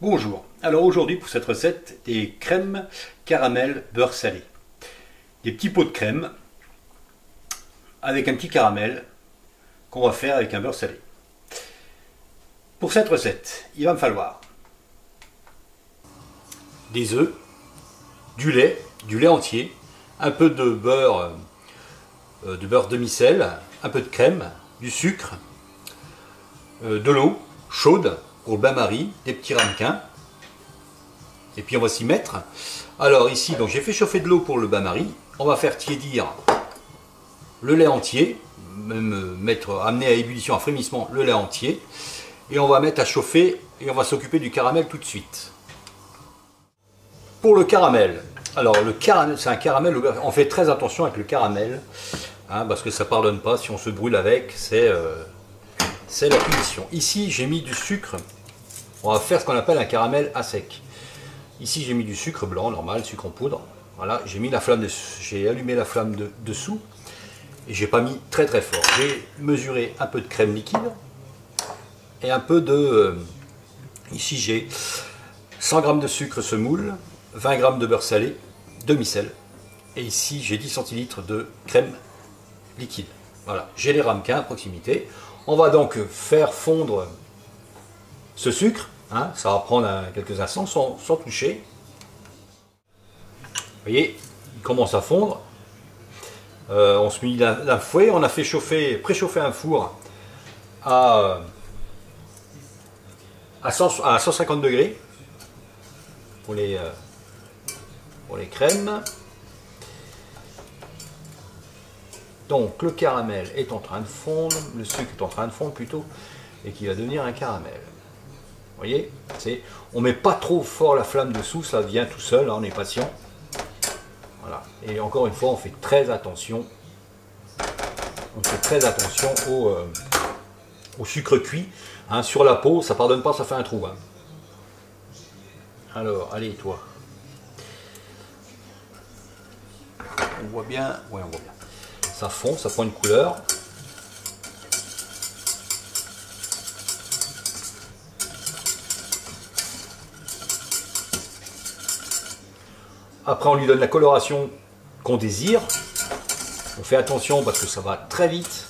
Bonjour, alors aujourd'hui pour cette recette, des crèmes caramel beurre salé. Des petits pots de crème avec un petit caramel qu'on va faire avec un beurre salé. Pour cette recette, il va me falloir des œufs, du lait entier, un peu de beurre demi-sel, un peu de crème, du sucre, de l'eau chaude pour le bain-marie, des petits ramequins, et puis on va s'y mettre. Alors ici, donc j'ai fait chauffer de l'eau pour le bain-marie, on va faire tiédir le lait entier, même amener à ébullition, à frémissement le lait entier, et on va mettre à chauffer et on va s'occuper du caramel tout de suite. Pour le caramel, alors le caramel, c'est un caramel, on fait très attention avec le caramel, parce que ça ne pardonne pas, si on se brûle avec, c'est la punition. Ici j'ai mis du sucre, on va faire ce qu'on appelle un caramel à sec. Ici j'ai mis du sucre blanc, normal, sucre en poudre. Voilà, j'ai allumé la flamme dessous et j'ai pas mis très fort. J'ai mesuré un peu de crème liquide et un peu de... ici j'ai 100 g de sucre semoule, 20 g de beurre salé, demi-sel. Et ici j'ai 10 centilitres de crème liquide. Voilà, j'ai les ramequins à proximité. On va donc faire fondre ce sucre, ça va prendre quelques instants sans toucher. Vous voyez, il commence à fondre. On se met d'un fouet, on a fait préchauffer un four à 150 degrés pour les crèmes. Donc le caramel est en train de fondre, le sucre est en train de fondre plutôt, et qui va devenir un caramel. Vous voyez, on ne met pas trop fort la flamme dessous, ça vient tout seul, on est patient. Voilà. Et encore une fois, on fait très attention. On fait très attention au sucre cuit. Sur la peau, ça ne pardonne pas, ça fait un trou. Alors, allez, toi. On voit bien. Ouais, on voit bien. Ça fond, ça prend une couleur. Après, on lui donne la coloration qu'on désire. On fait attention parce que ça va très vite.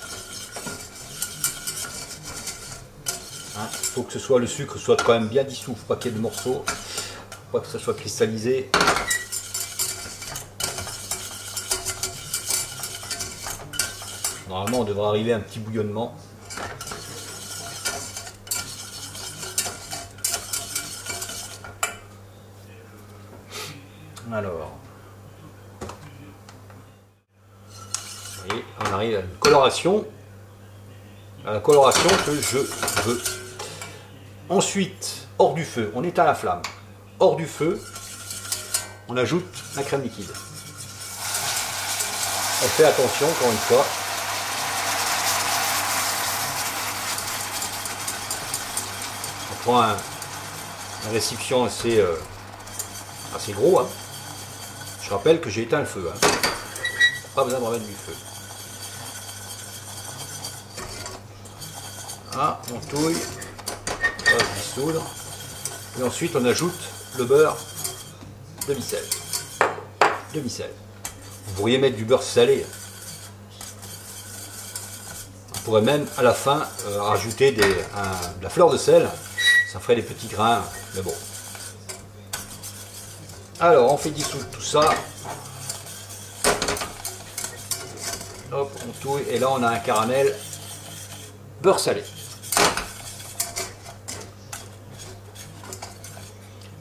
Il faut que le sucre soit quand même bien dissous, faut pas qu'il y ait de morceaux, faut pas que ça soit cristallisé. Normalement, on devrait arriver à un petit bouillonnement. Alors, vous voyez, on arrive à une coloration, à la coloration que je veux. Ensuite, hors du feu, on éteint la flamme. Hors du feu, on ajoute la crème liquide. On fait attention, encore une fois. On prend un récipient assez gros. Je rappelle que j'ai éteint le feu. Pas besoin de remettre du feu. On touille. On va se dissoudre. Et ensuite on ajoute le beurre demi-sel. Vous pourriez mettre du beurre salé. On pourrait même à la fin rajouter de la fleur de sel. Ça ferait des petits grains. Mais bon. Alors on fait dissoudre tout ça. Hop, on touille. Et là on a un caramel beurre salé.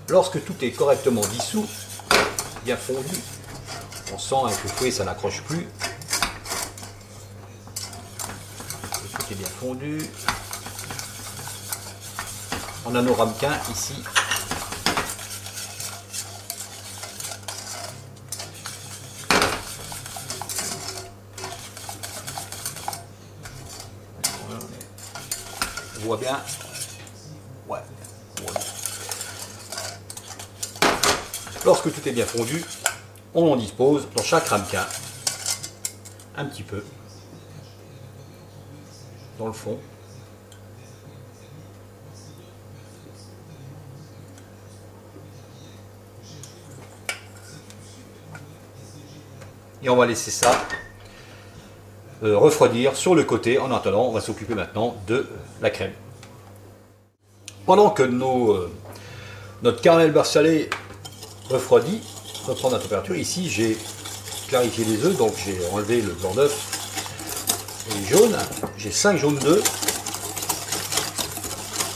Lorsque tout est correctement dissous, bien fondu, on sent avec le fouet ça n'accroche plus. Et tout est bien fondu. On a nos ramequins ici. On voit bien. Ouais, on voit bien. Lorsque tout est bien fondu, on en dispose dans chaque ramequin un petit peu dans le fond. et on va laisser ça refroidir sur le côté. En attendant, on va s'occuper maintenant de la crème. Pendant que notre caramel beurre salé refroidit, reprend la température, ici j'ai clarifié les œufs, donc j'ai enlevé le blanc d'œuf et les jaunes. J'ai 5 jaunes d'œufs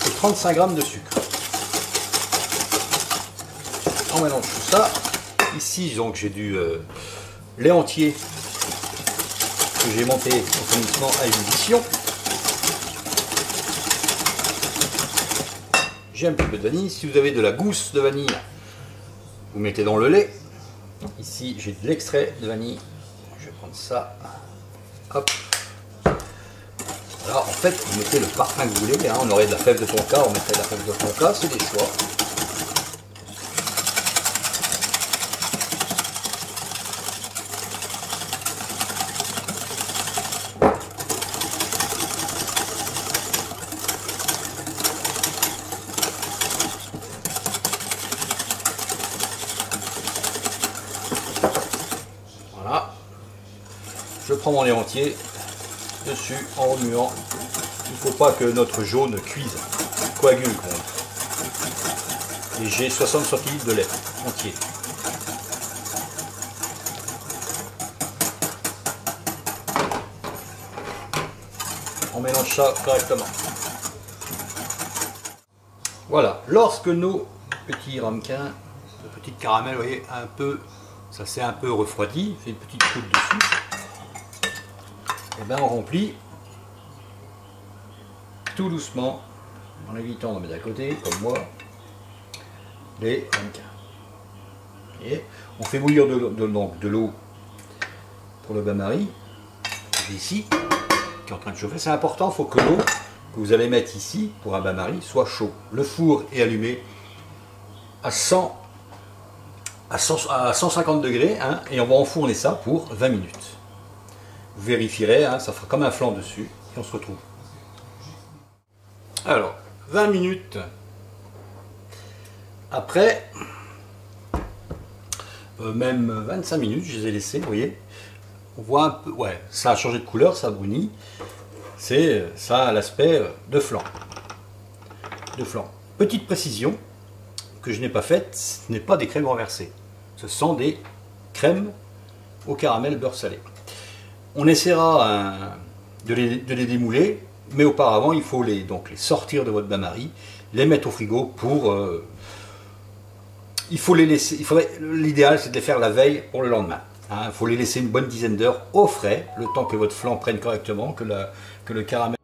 et 35 g de sucre. On mélange tout ça. Ici donc j'ai du lait entier que j'ai monté automatiquement à ébullition. J'ai un petit peu de vanille. Si vous avez de la gousse de vanille, vous mettez dans le lait. Ici j'ai de l'extrait de vanille. Je vais prendre ça. Hop. Alors en fait vous mettez le parfum que vous voulez. Hein. On aurait de la fève de tonka, on mettrait de la fève de tonka, c'est des choix. Voilà, je prends mon lait entier dessus en remuant. Il ne faut pas que notre jaune cuise, coagule. Et j'ai 60 centilitres de lait entier. On mélange ça correctement. Voilà, lorsque nos petits ramequins, nos petites caramels, vous voyez, ça s'est un peu refroidi, fait une petite croûte dessus, et bien on remplit tout doucement, en évitant d'en mettre à côté, comme moi, les ramequins. Et on fait bouillir de l'eau pour le bain-marie, ici, qui est en train de chauffer. C'est important, il faut que l'eau que vous allez mettre ici pour un bain-marie soit chaud. Le four est allumé à 150 degrés, hein, et on va enfourner ça pour 20 minutes. Vous vérifierez, hein, ça fera comme un flanc dessus, et on se retrouve. Alors, 20 minutes après, même 25 minutes, je les ai laissés, vous voyez. On voit un peu, ouais, ça a changé de couleur, ça brunit. Ça a l'aspect de flan. Petite précision que je n'ai pas faite, ce n'est pas des crèmes renversées. Ce sont des crèmes au caramel beurre salé. On essaiera de les démouler, mais auparavant il faut les sortir de votre bain-marie, les mettre au frigo pour... il faut les laisser. L'idéal c'est de les faire la veille pour le lendemain. Il faut les laisser une bonne dizaine d'heures au frais, le temps que votre flan prenne correctement, que le caramel